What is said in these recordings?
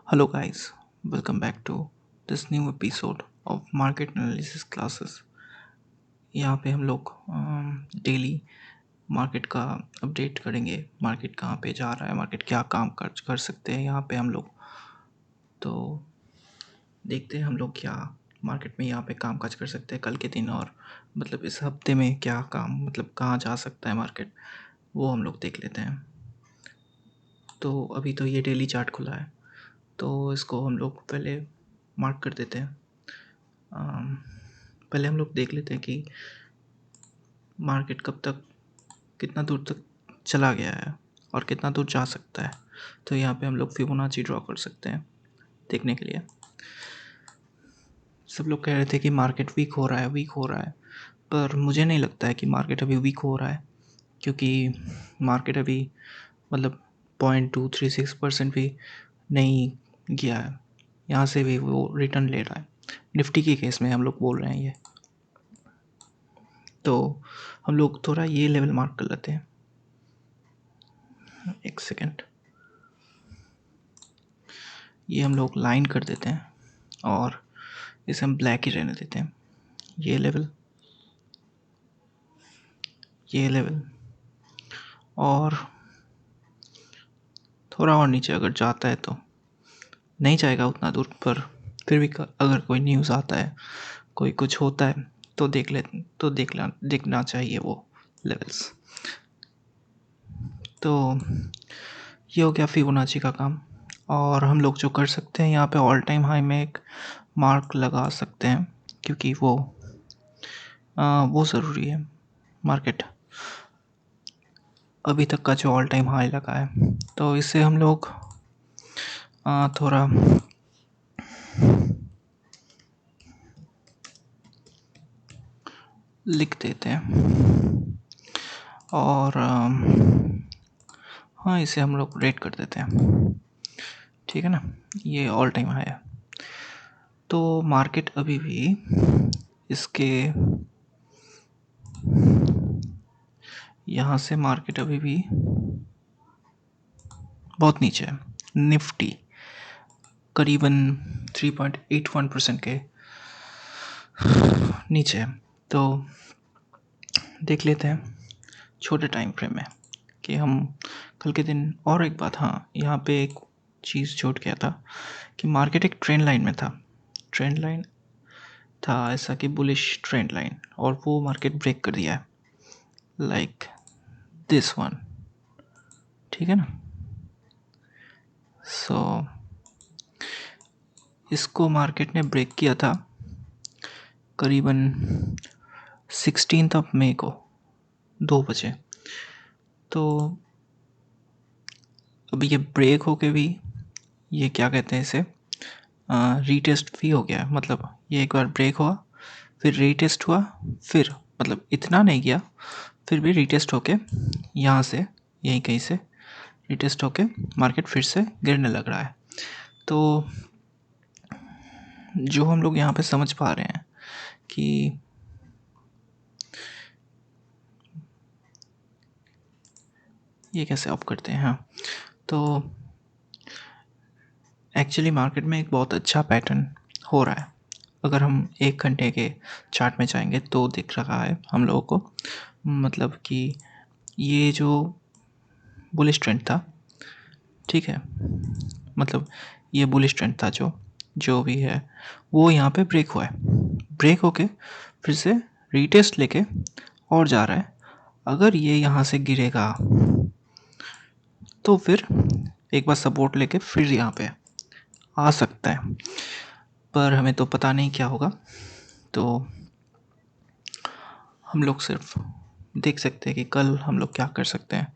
Hello, guys. Welcome back to this new episode of Market Analysis Classes. यहाँ पे हम लोग डेली मार्केट का अपडेट करेंगे। मार्केट कहाँ पे जा रहा है, मार्केट क्या काम कर सकते हैं यहाँ पे हम लोग। तो देखते हैं हम लोग क्या मार्केट में यहाँ पे काम काज कर सकते हैं कल के दिन, और मतलब इस हफ्ते में क्या काम, मतलब कहाँ जा सकता है मार्केट, वो हम लोग देख लेते हैं। तो अभी तो ये डेली चार्ट खुला है, तो इसको हम लोग पहले मार्क कर देते हैं। पहले हम लोग देख लेते हैं कि मार्केट कब तक, कितना दूर तक चला गया है और कितना दूर जा सकता है। तो यहाँ पे हम लोग फिबोनाची ड्रॉ कर सकते हैं देखने के लिए। सब लोग कह रहे थे कि मार्केट वीक हो रहा है, वीक हो रहा है, पर मुझे नहीं लगता है कि मार्केट अभी वीक हो रहा है, क्योंकि मार्केट अभी मतलब 0.236% भी नहीं गया है। यहाँ से भी वो रिटर्न ले रहा है। निफ्टी के केस में हम लोग बोल रहे हैं ये। तो हम लोग थोड़ा ये लेवल मार्क कर लेते हैं। एक सेकेंड, ये हम लोग लाइन कर देते हैं और इसे हम ब्लैक ही रहने देते हैं। ये लेवल, ये लेवल, और थोड़ा और नीचे अगर जाता है तो नहीं जाएगा उतना दूर, पर फिर भी अगर कोई न्यूज़ आता है, कोई कुछ होता है, तो देखना चाहिए वो लेवल्स। तो ये हो गया फिबोनाची का काम। और हम लोग जो कर सकते हैं, यहाँ पे ऑल टाइम हाई में एक मार्क लगा सकते हैं, क्योंकि वो ज़रूरी है। मार्केट अभी तक का जो ऑल टाइम हाई लगा है, तो इससे हम लोग थोड़ा लिख देते हैं और हाँ, इसे हम लोग रेट कर देते हैं। ठीक है ना, ये ऑल टाइम हाई है। तो मार्केट अभी भी इसके यहाँ से मार्केट अभी भी बहुत नीचे है। निफ्टी करीबन 3.81% के नीचे है। तो देख लेते हैं छोटे टाइम फ्रेम में कि हम कल के दिन। और एक बात, हाँ, यहाँ पे एक चीज़ छूट गया था कि मार्केट एक ट्रेंड लाइन में था। ट्रेंड लाइन था ऐसा कि बुलिश ट्रेंड लाइन, और वो मार्केट ब्रेक कर दिया है, लाइक दिस वन। ठीक है ना। सो इसको मार्केट ने ब्रेक किया था करीबन 16 मई को 2 बजे। तो अभी ये ब्रेक होके भी, ये क्या कहते हैं इसे, रीटेस्ट भी हो गया। मतलब ये एक बार ब्रेक हुआ, फिर रीटेस्ट हुआ, फिर मतलब इतना नहीं गया, फिर भी रीटेस्ट होके यहाँ से, यहीं कहीं से रीटेस्ट होके मार्केट फिर से गिरने लग रहा है। तो जो हम लोग यहाँ पे समझ पा रहे हैं कि ये कैसे ऑफ करते हैं। हाँ, तो एक्चुअली मार्केट में एक बहुत अच्छा पैटर्न हो रहा है। अगर हम 1 घंटे के चार्ट में जाएंगे तो दिख रहा है हम लोगों को, मतलब कि ये जो बुलिश ट्रेंड था, ठीक है, मतलब ये बुलिश ट्रेंड था, जो जो भी है वो यहाँ पे ब्रेक हुआ है। ब्रेक होके फिर से रीटेस्ट लेके और जा रहा है। अगर ये यहाँ से गिरेगा तो फिर एक बार सपोर्ट लेके फिर यहाँ पे आ सकता है, पर हमें तो पता नहीं क्या होगा। तो हम लोग सिर्फ देख सकते हैं कि कल हम लोग क्या कर सकते हैं।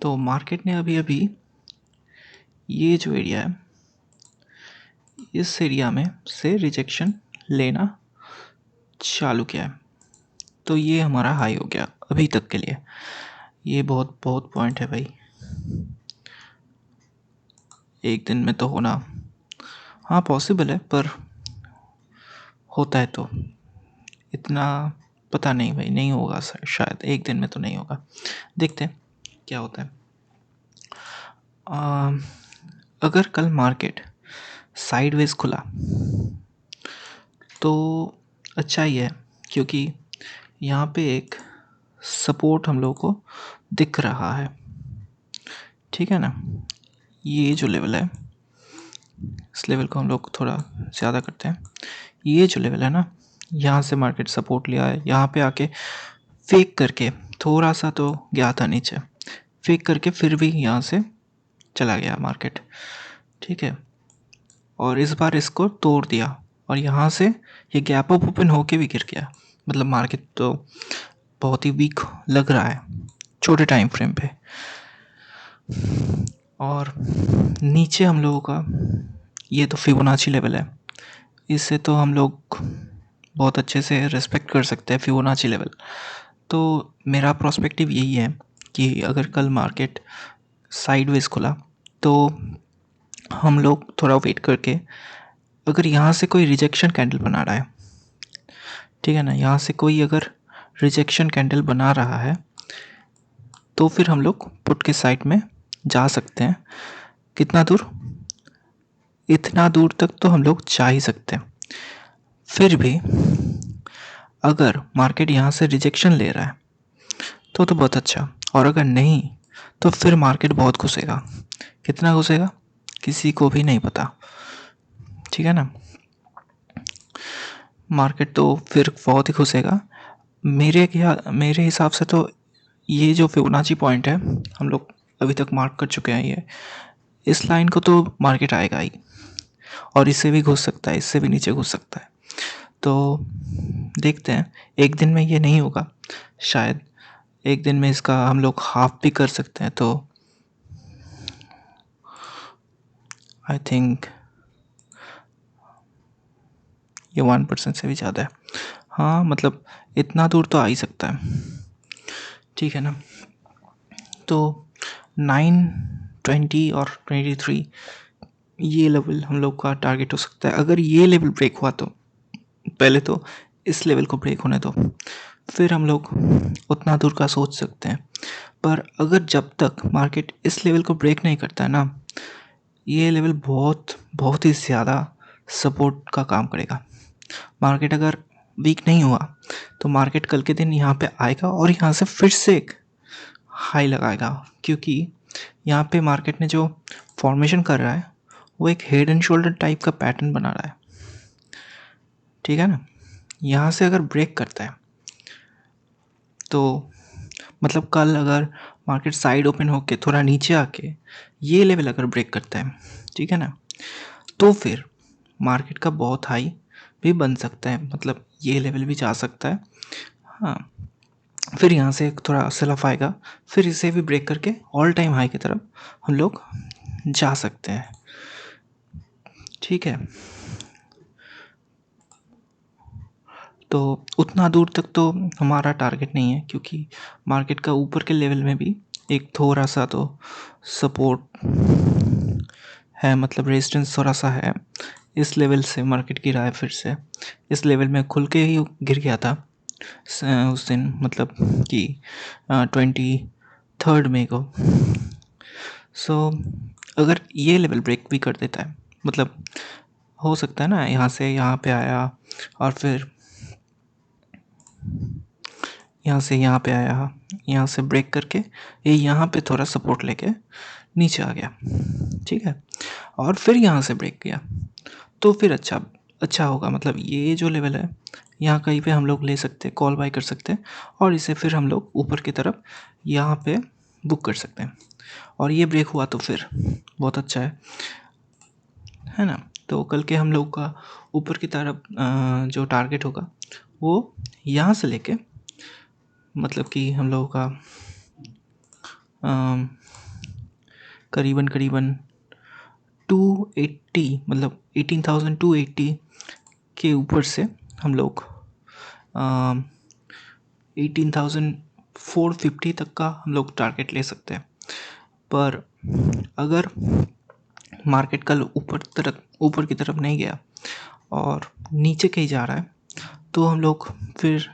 तो मार्केट ने अभी अभी ये जो एरिया है, इस एरिया में से रिजेक्शन लेना चालू किया है। तो ये हमारा हाई हो गया अभी तक के लिए। ये बहुत बहुत पॉइंट है भाई, एक दिन में तो होना, हाँ पॉसिबल है, पर होता है तो इतना पता नहीं भाई, नहीं होगा शायद एक दिन में तो नहीं होगा। देखते हैं क्या होता है। अगर कल मार्केट साइडवेज खुला तो अच्छा ही है, क्योंकि यहाँ पे एक सपोर्ट हम लोगों को दिख रहा है, ठीक है ना। ये जो लेवल है, इस लेवल को हम लोग थोड़ा ज़्यादा करते हैं। ये जो लेवल है ना, यहाँ से मार्केट सपोर्ट लिया है, यहाँ पे आके फेक करके थोड़ा सा तो गया था नीचे, फेक करके फिर भी यहाँ से चला गया मार्केट, ठीक है। और इस बार इसको तोड़ दिया और यहाँ से ये गैप अप ओपन होके भी गिर गया। मतलब मार्केट तो बहुत ही वीक लग रहा है छोटे टाइम फ्रेम पे। और नीचे हम लोगों का ये तो फिबोनाची लेवल है, इससे तो हम लोग बहुत अच्छे से रिस्पेक्ट कर सकते हैं फिबोनाची लेवल। तो मेरा प्रोस्पेक्टिव यही है कि अगर कल मार्केट साइडवेज खुला तो हम लोग थोड़ा वेट करके, अगर यहाँ से कोई रिजेक्शन कैंडल बना रहा है, ठीक है ना, यहाँ से कोई अगर रिजेक्शन कैंडल बना रहा है तो फिर हम लोग पुट के साइड में जा सकते हैं। कितना दूर? इतना दूर तक तो हम लोग जा ही सकते हैं। फिर भी अगर मार्केट यहाँ से रिजेक्शन ले रहा है तो बहुत अच्छा, और अगर नहीं तो फिर मार्केट बहुत घुसेगा। कितना घुसेगा किसी को भी नहीं पता, ठीक है ना। मार्केट तो फिर बहुत ही घुसेगा। मेरे हिसाब से तो ये जो फिबोनाची पॉइंट है हम लोग अभी तक मार्क कर चुके हैं, ये इस लाइन को तो मार्केट आएगा ही, और इससे भी घुस सकता है, इससे भी नीचे घुस सकता है। तो देखते हैं, एक दिन में ये नहीं होगा, शायद एक दिन में इसका हम लोग हाफ भी कर सकते हैं। तो आई थिंक ये 1% से भी ज़्यादा है। हाँ, मतलब इतना दूर तो आ ही सकता है, ठीक है ना। तो 920 और 23 ये लेवल हम लोग का टारगेट हो सकता है। अगर ये लेवल ब्रेक हुआ तो पहले तो इस लेवल को ब्रेक होने दो, फिर हम लोग उतना दूर का सोच सकते हैं। पर अगर जब तक मार्केट इस लेवल को ब्रेक नहीं करता है ना, ये लेवल बहुत बहुत ही ज़्यादा सपोर्ट का काम करेगा। मार्केट अगर वीक नहीं हुआ तो मार्केट कल के दिन यहाँ पे आएगा और यहाँ से फिर से एक हाई लगाएगा, क्योंकि यहाँ पे मार्केट ने जो फॉर्मेशन कर रहा है वो एक हेड एंड शोल्डर टाइप का पैटर्न बना रहा है, ठीक है ना। यहाँ से अगर ब्रेक करता है तो मतलब कल अगर मार्केट साइड ओपन होके थोड़ा नीचे आके ये लेवल अगर ब्रेक करता है, ठीक है ना, तो फिर मार्केट का बहुत हाई भी बन सकता है, मतलब ये लेवल भी जा सकता है। हाँ, फिर यहाँ से थोड़ा सेल ऑफ आएगा, फिर इसे भी ब्रेक करके ऑल टाइम हाई की तरफ हम लोग जा सकते हैं, ठीक है। तो उतना दूर तक तो हमारा टारगेट नहीं है, क्योंकि मार्केट का ऊपर के लेवल में भी एक थोड़ा सा तो सपोर्ट है, मतलब रेजिस्टेंस थोड़ा सा है। इस लेवल से मार्केट गिरा है, फिर से इस लेवल में खुल के ही गिर गया था उस दिन, मतलब कि 23 मई को। सो अगर ये लेवल ब्रेक भी कर देता है, मतलब हो सकता है ना, यहाँ से यहाँ पे आया और फिर यहाँ से यहाँ पे आया, यहाँ से ब्रेक करके ये यहाँ पे थोड़ा सपोर्ट लेके नीचे आ गया, ठीक है, और फिर यहाँ से ब्रेक किया तो फिर अच्छा होगा। मतलब ये जो लेवल है यहाँ कहीं पे हम लोग ले सकते हैं, कॉल बाय कर सकते हैं, और इसे फिर हम लोग ऊपर की तरफ यहाँ पे बुक कर सकते हैं। और ये ब्रेक हुआ तो फिर बहुत अच्छा है ना। तो कल के हम लोग का ऊपर की तरफ जो टारगेट होगा वो यहाँ से लेके, मतलब कि हम लोगों का करीबन 280, मतलब 18,280 के ऊपर से हम लोग 18,450 तक का हम लोग टारगेट ले सकते हैं। पर अगर मार्केट कल ऊपर की तरफ नहीं गया और नीचे कहीं जा रहा है तो हम लोग फिर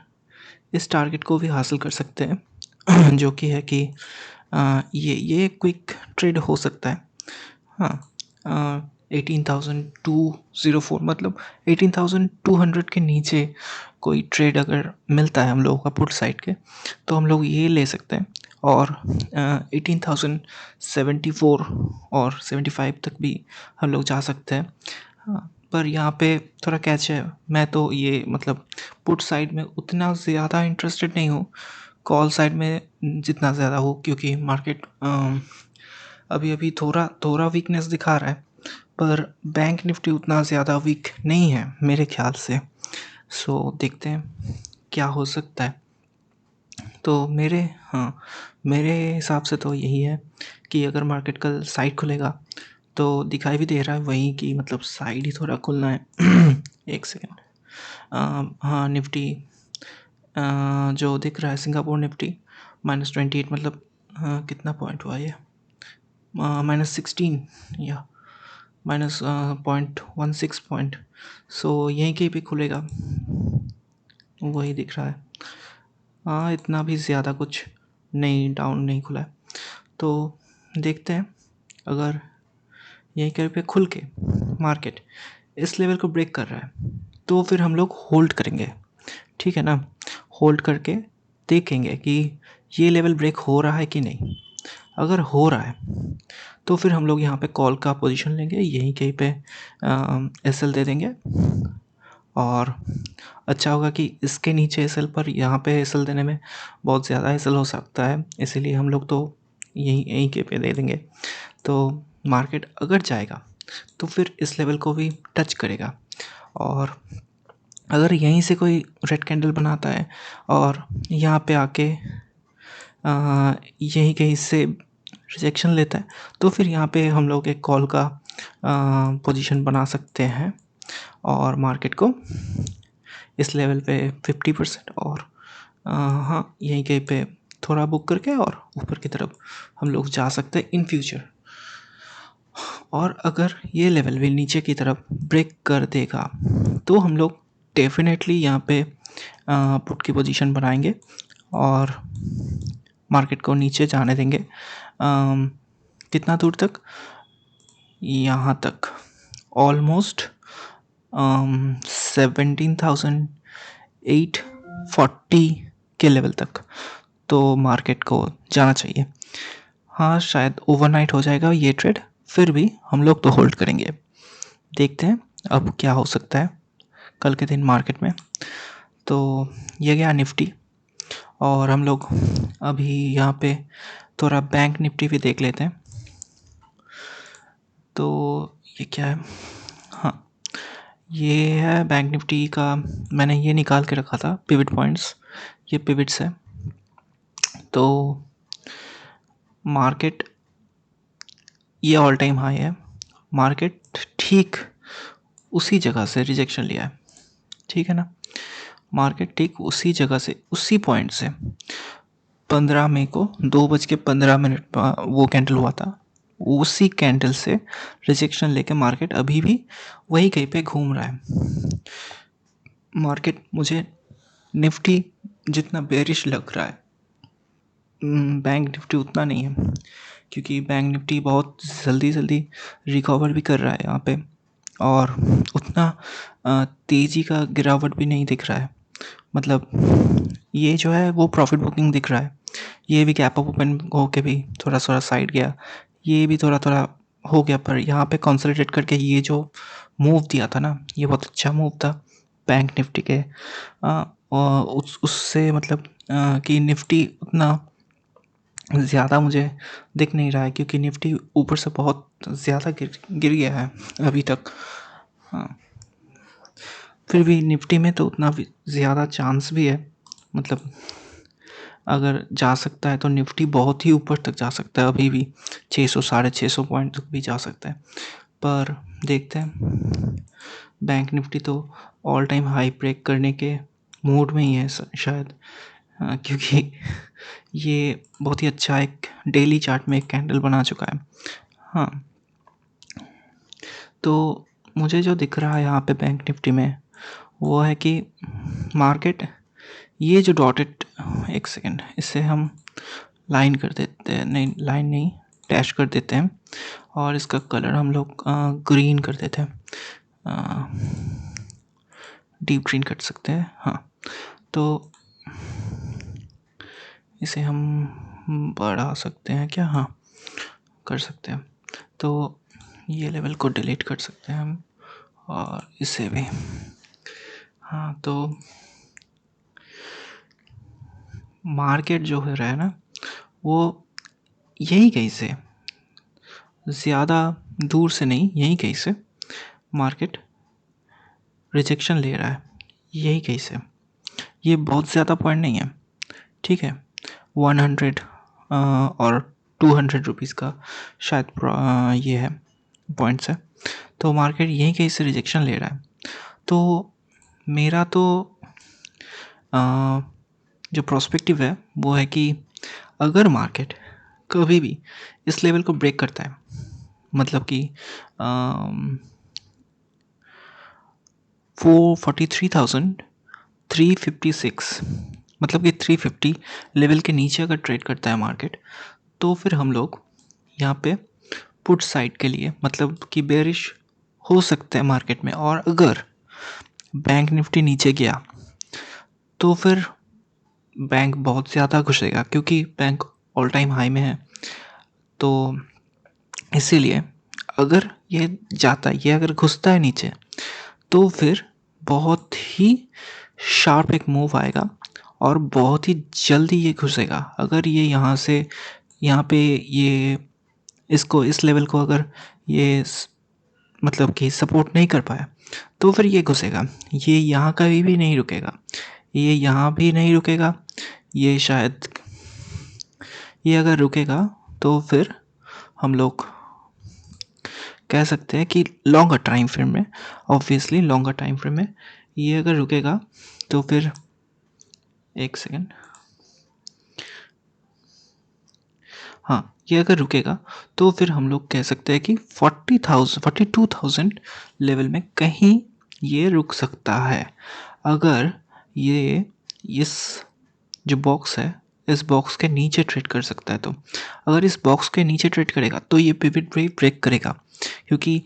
इस टारगेट को भी हासिल कर सकते हैं जो कि है कि ये क्विक ट्रेड हो सकता है। हाँ, 18,204, मतलब 18,200 के नीचे कोई ट्रेड अगर मिलता है हम लोगों का पुट साइड के, तो हम लोग ये ले सकते हैं। और 18,074 और 75 तक भी हम लोग जा सकते हैं। हाँ, पर यहाँ पे थोड़ा कैच है, मैं तो ये मतलब पुट साइड में उतना ज़्यादा इंटरेस्टेड नहीं हूँ, कॉल साइड में जितना ज़्यादा हो, क्योंकि मार्केट अभी अभी थोड़ा थोड़ा वीकनेस दिखा रहा है, पर बैंक निफ्टी उतना ज़्यादा वीक नहीं है मेरे ख्याल से। सो देखते हैं क्या हो सकता है। तो मेरे हिसाब से तो यही है कि अगर मार्केट कल साइड खुलेगा तो दिखाई भी दे रहा है वही कि मतलब साइड ही थोड़ा खुलना है। एक सेकेंड। हाँ, निफ्टी जो दिख रहा है सिंगापुर निफ्टी -28, मतलब कितना पॉइंट हुआ ये, -16 या -0.16 पॉइंट। सो यहीं कहीं पे खुलेगा, वही दिख रहा है। हाँ, इतना भी ज़्यादा कुछ नहीं, डाउन नहीं खुला है। तो देखते हैं, अगर यहीं कहीं पे खुल के मार्केट इस लेवल को ब्रेक कर रहा है तो फिर हम लोग होल्ड करेंगे, ठीक है ना। होल्ड करके देखेंगे कि ये लेवल ब्रेक हो रहा है कि नहीं। अगर हो रहा है तो फिर हम लोग यहाँ पे कॉल का पोजीशन लेंगे, यहीं कहीं पे एसएल दे देंगे। और अच्छा होगा कि इसके नीचे एसएल पर यहाँ पे एसएल देने में बहुत ज़्यादा एसएल हो सकता है, इसीलिए हम लोग तो यहीं यहीं के पे दे देंगे। तो मार्केट अगर जाएगा तो फिर इस लेवल को भी टच करेगा, और अगर यहीं से कोई रेड कैंडल बनाता है और यहाँ पे आके यहीं कहीं से रिजेक्शन लेता है, तो फिर यहाँ पे हम लोग एक कॉल का पोजीशन बना सकते हैं और मार्केट को इस लेवल पे 50% और हाँ, यहीं कहीं पे थोड़ा बुक करके और ऊपर की तरफ हम लोग जा सकते हैं इन फ्यूचर। और अगर ये लेवल भी नीचे की तरफ ब्रेक कर देगा तो हम लोग डेफिनेटली यहाँ पे पुट की पोजीशन बनाएंगे और मार्केट को नीचे जाने देंगे। कितना दूर तक, यहाँ तक ऑलमोस्ट 17,840 के लेवल तक तो मार्केट को जाना चाहिए। हाँ, शायद ओवरनाइट हो जाएगा ये ट्रेड, फिर भी हम लोग तो होल्ड करेंगे। देखते हैं अब क्या हो सकता है कल के दिन मार्केट में। तो ये गया निफ्टी, और हम लोग अभी यहाँ पे थोड़ा बैंक निफ्टी भी देख लेते हैं। तो ये क्या है, हाँ, ये है बैंक निफ्टी का, मैंने ये निकाल के रखा था पिवट पॉइंट्स, ये पिवट्स है। तो मार्केट ये ऑल टाइम हाई है, मार्केट ठीक उसी जगह से रिजेक्शन लिया है, ठीक है ना। मार्केट ठीक उसी जगह से, उसी पॉइंट से 15 मई को 2:15 पर वो कैंडल हुआ था, उसी कैंडल से रिजेक्शन लेके मार्केट अभी भी वही कहीं पे घूम रहा है। मार्केट मुझे निफ्टी जितना बेरिश लग रहा है, बैंक निफ्टी उतना नहीं है, क्योंकि बैंक निफ्टी बहुत जल्दी जल्दी रिकवर भी कर रहा है यहाँ पे, और उतना तेज़ी का गिरावट भी नहीं दिख रहा है। मतलब ये जो है वो प्रॉफिट बुकिंग दिख रहा है, ये भी गैप अप ओपन होके भी थोड़ा थोड़ा साइड गया, ये भी थोड़ा थोड़ा हो गया, पर यहाँ पे कंसोलिडेट करके ये जो मूव दिया था ना, ये बहुत अच्छा मूव था बैंक निफ्टी के। और उससे मतलब कि निफ्टी उतना ज़्यादा मुझे दिख नहीं रहा है, क्योंकि निफ्टी ऊपर से बहुत ज़्यादा गिर गया है अभी तक। हाँ, फिर भी निफ्टी में तो उतना ज़्यादा चांस भी है, मतलब अगर जा सकता है तो निफ्टी बहुत ही ऊपर तक जा सकता है, अभी भी 600 650 पॉइंट तक भी जा सकता है। पर देखते हैं, बैंक निफ्टी तो ऑल टाइम हाई ब्रेक करने के मूड में ही है शायद, क्योंकि ये बहुत ही अच्छा एक डेली चार्ट में एक कैंडल बना चुका है। हाँ, तो मुझे जो दिख रहा है यहाँ पे बैंक निफ्टी में वो है कि मार्केट ये जो डॉटेड, एक सेकेंड, इससे हम लाइन कर देते हैं, नहीं लाइन नहीं, डैश कर देते हैं और इसका कलर हम लोग ग्रीन कर देते हैं, डीप ग्रीन कर सकते हैं। हाँ, तो इसे हम बढ़ा सकते हैं क्या? हाँ, कर सकते हैं। तो ये लेवल को डिलीट कर सकते हैं हम, और इसे भी। हाँ, तो मार्केट जो हो रहा है ना, वो यही कहीं से, ज़्यादा दूर से नहीं, यही कहीं से मार्केट रिजेक्शन ले रहा है, यही कहीं से। ये बहुत ज़्यादा पॉइंट नहीं है, ठीक है। 100 और 200 रुपीज़ का शायद ये है, पॉइंट्स है। तो मार्केट यहीं कहीं से रिजेक्शन ले रहा है। तो मेरा तो जो प्रोस्पेक्टिव है वो है कि अगर मार्केट कभी भी इस लेवल को ब्रेक करता है, मतलब कि 443,356, मतलब कि 350 लेवल के नीचे अगर ट्रेड करता है मार्केट, तो फिर हम लोग यहाँ पे पुट साइड के लिए, मतलब कि बेरिश हो सकते हैं मार्केट में। और अगर बैंक निफ्टी नीचे गया तो फिर बैंक बहुत ज़्यादा घुसेगा, क्योंकि बैंक ऑल टाइम हाई में है। तो इसीलिए अगर ये जाता है, ये अगर घुसता है नीचे, तो फिर बहुत ही शार्प एक मूव आएगा और बहुत ही जल्दी ये घुसेगा। अगर ये यहाँ से यहाँ पे ये इसको, इस लेवल को अगर ये मतलब कि सपोर्ट नहीं कर पाया, तो फिर ये घुसेगा। ये यहाँ कभी भी नहीं रुकेगा, ये यहाँ भी नहीं रुकेगा। ये शायद, ये अगर रुकेगा तो फिर हम लोग कह सकते हैं कि लॉन्गर टाइम फ्रेम में, ऑब्वियसली लॉन्गर टाइम फ्रेम में ये अगर रुकेगा तो फिर, एक सेकेंड, हाँ, ये अगर रुकेगा तो फिर हम लोग कह सकते हैं कि 42,000 लेवल में कहीं ये रुक सकता है। अगर ये इस जो बॉक्स है, इस बॉक्स के नीचे ट्रेड कर सकता है। तो अगर इस बॉक्स के नीचे ट्रेड करेगा तो ये पिवट ब्रेक करेगा, क्योंकि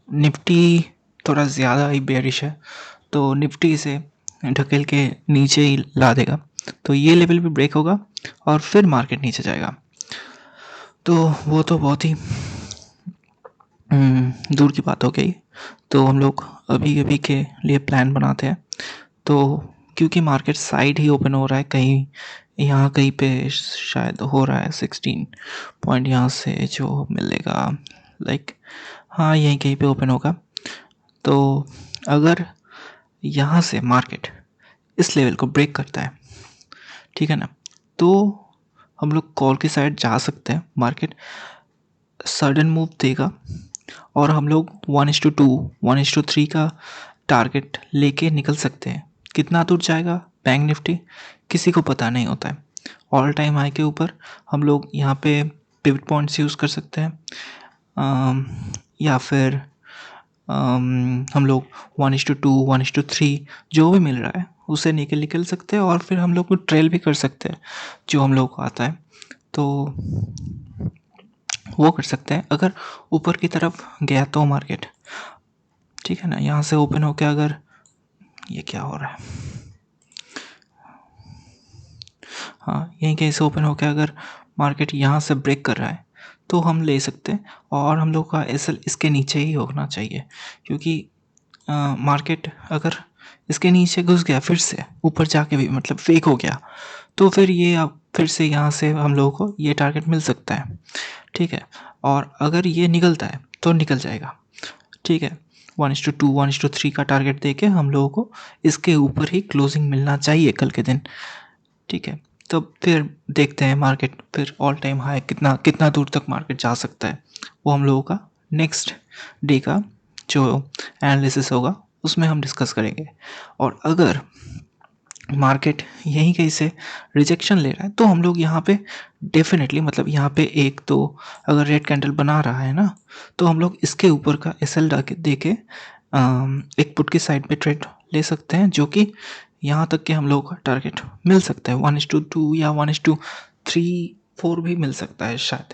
निफ्टी थोड़ा ज़्यादा ही बेयरिश है, तो निफ्टी इसे ढकेल के नीचे ही ला देगा। तो ये लेवल भी ब्रेक होगा और फिर मार्केट नीचे जाएगा। तो वो तो बहुत ही दूर की बात हो गई। तो हम लोग अभी अभी के लिए प्लान बनाते हैं। तो क्योंकि मार्केट साइड ही ओपन हो रहा है, कहीं यहाँ कहीं पे शायद हो रहा है 16 पॉइंट यहाँ से जो मिलेगा, लाइक हाँ यहीं कहीं पे ओपन होगा। तो अगर यहाँ से मार्केट इस लेवल को ब्रेक करता है, ठीक है ना, तो हम लोग कॉल की साइड जा सकते हैं। मार्केट सडन मूव देगा और हम लोग 1:2 1:3 का टारगेट लेके निकल सकते हैं। कितना दूर जाएगा बैंक निफ्टी, किसी को पता नहीं होता है। ऑल टाइम हाई के ऊपर हम लोग यहाँ पे पिवट पॉइंट्स यूज़ कर सकते हैं, या फिर हम लोग 1:2 1:3 जो भी मिल रहा है उसे निकल सकते हैं, और फिर हम लोग को ट्रेल भी कर सकते हैं जो हम लोग को आता है। तो वो कर सकते हैं अगर ऊपर की तरफ गया तो मार्केट, ठीक है ना। यहाँ से ओपन होके अगर, ये क्या हो रहा है, हाँ यहीं कहीं से ओपन होके अगर मार्केट यहाँ से ब्रेक कर रहा है तो हम ले सकते हैं। और हम लोग का एसएल इसके नीचे ही होना चाहिए, क्योंकि मार्केट अगर इसके नीचे घुस गया फिर से ऊपर जाके भी, मतलब फेक हो गया, तो फिर ये अब फिर से यहाँ से हम लोगों को ये टारगेट मिल सकता है, ठीक है। और अगर ये निकलता है तो निकल जाएगा, ठीक है। 1:2 1:3 का टारगेट देके हम लोगों को इसके ऊपर ही क्लोजिंग मिलना चाहिए कल के दिन, ठीक है। तो फिर देखते हैं मार्केट फिर ऑल टाइम हाई कितना कितना दूर तक मार्केट जा सकता है, वो हम लोगों का नेक्स्ट डे का जो एनालिसिस होगा उसमें हम डिस्कस करेंगे। और अगर मार्केट यहीं कहीं से रिजेक्शन ले रहा है तो हम लोग यहाँ पे डेफिनेटली, मतलब यहाँ पे एक तो अगर रेड कैंडल बना रहा है ना, तो हम लोग इसके ऊपर का एसएल दे के एक पुट की साइड पे ट्रेड ले सकते हैं, जो कि यहाँ तक के हम लोग का टारगेट मिल सकता है 1:2 या 1:3 4 भी मिल सकता है शायद।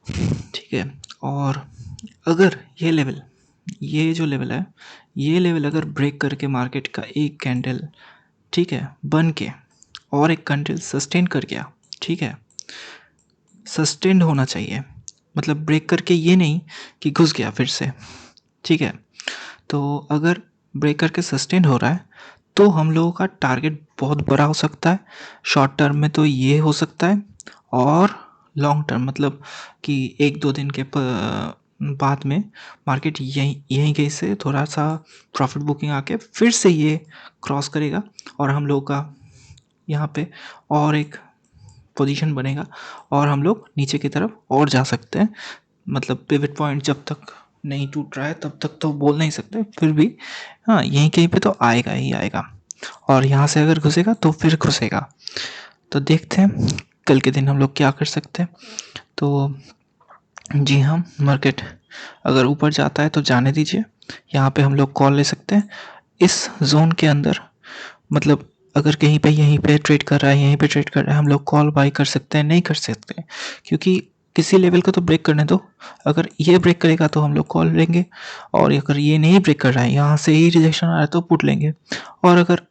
ठीक है। और अगर ये जो लेवल है, ये लेवल अगर ब्रेक करके मार्केट का एक कैंडल, ठीक है, बन के और एक कैंडल सस्टेन कर गया, ठीक है, सस्टेन्ड होना चाहिए, मतलब ब्रेक करके ये नहीं कि घुस गया फिर से, ठीक है। तो अगर ब्रेक करके सस्टेन हो रहा है तो हम लोगों का टारगेट बहुत बड़ा हो सकता है। शॉर्ट टर्म में तो ये हो सकता है, और लॉन्ग टर्म मतलब कि एक दो दिन के बाद में मार्केट यहीं यहीं कहीं से थोड़ा सा प्रॉफिट बुकिंग आके फिर से ये क्रॉस करेगा, और हम लोग का यहाँ पे और एक पोजीशन बनेगा, और हम लोग नीचे की तरफ और जा सकते हैं। मतलब पिवट पॉइंट जब तक नहीं टूट रहा है तब तक तो बोल नहीं सकते, फिर भी हाँ यहीं कहीं पे तो आएगा ही आएगा, और यहाँ से अगर घुसेगा तो फिर घुसेगा। तो देखते हैं कल के दिन हम लोग क्या कर सकते हैं। तो जी हाँ, मार्केट अगर ऊपर जाता है तो जाने दीजिए, यहाँ पे हम लोग कॉल ले सकते हैं इस जोन के अंदर। मतलब अगर कहीं पे यहीं पे ट्रेड कर रहा है, यहीं पे ट्रेड कर रहा है, हम लोग कॉल बाई कर सकते हैं, नहीं कर सकते, क्योंकि किसी लेवल को तो ब्रेक करने दो। अगर ये ब्रेक करेगा तो हम लोग कॉल लेंगे, और अगर ये नहीं ब्रेक कर रहा है, यहाँ से ही रिजेक्शन आ रहा है तो पुट लेंगे। और अगर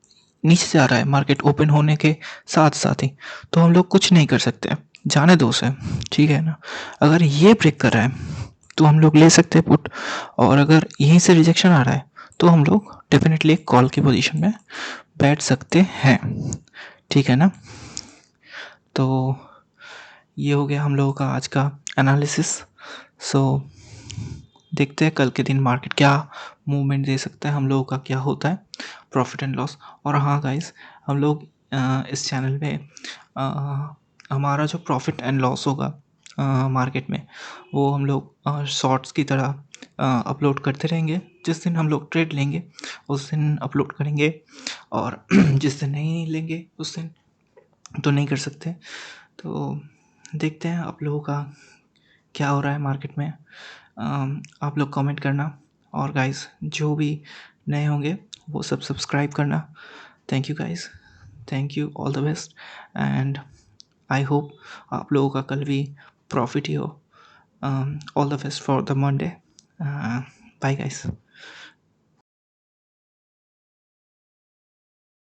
नीचे जा रहा है मार्केट ओपन होने के साथ साथ ही, तो हम लोग कुछ नहीं कर सकते, जाने दो उसे, ठीक है ना। अगर ये ब्रेक कर रहा है तो हम लोग ले सकते हैं पुट, और अगर यहीं से रिजेक्शन आ रहा है तो हम लोग डेफिनेटली एक कॉल की पोजीशन में बैठ सकते हैं, ठीक है ना। तो ये हो गया हम लोगों का आज का एनालिसिस। सो देखते हैं कल के दिन मार्केट क्या मूवमेंट दे सकता है, हम लोगों का क्या होता है प्रॉफिट एंड लॉस। और हाँ गाइस, हम लोग इस चैनल में हमारा जो प्रॉफिट एंड लॉस होगा मार्केट में, वो हम लोग शॉर्ट्स की तरह अपलोड करते रहेंगे। जिस दिन हम लोग ट्रेड लेंगे उस दिन अपलोड करेंगे, और जिस दिन नहीं लेंगे उस दिन तो नहीं कर सकते। तो देखते हैं आप लोगों का क्या हो रहा है मार्केट में। आप लोग कमेंट करना, और गाइस जो भी नए होंगे वो सब सब्सक्राइब करना। Thank you guys, thank you, all the best, and I hope आप लोगों का कल भी प्रॉफिट ही हो। All the best for the Monday. Bye guys.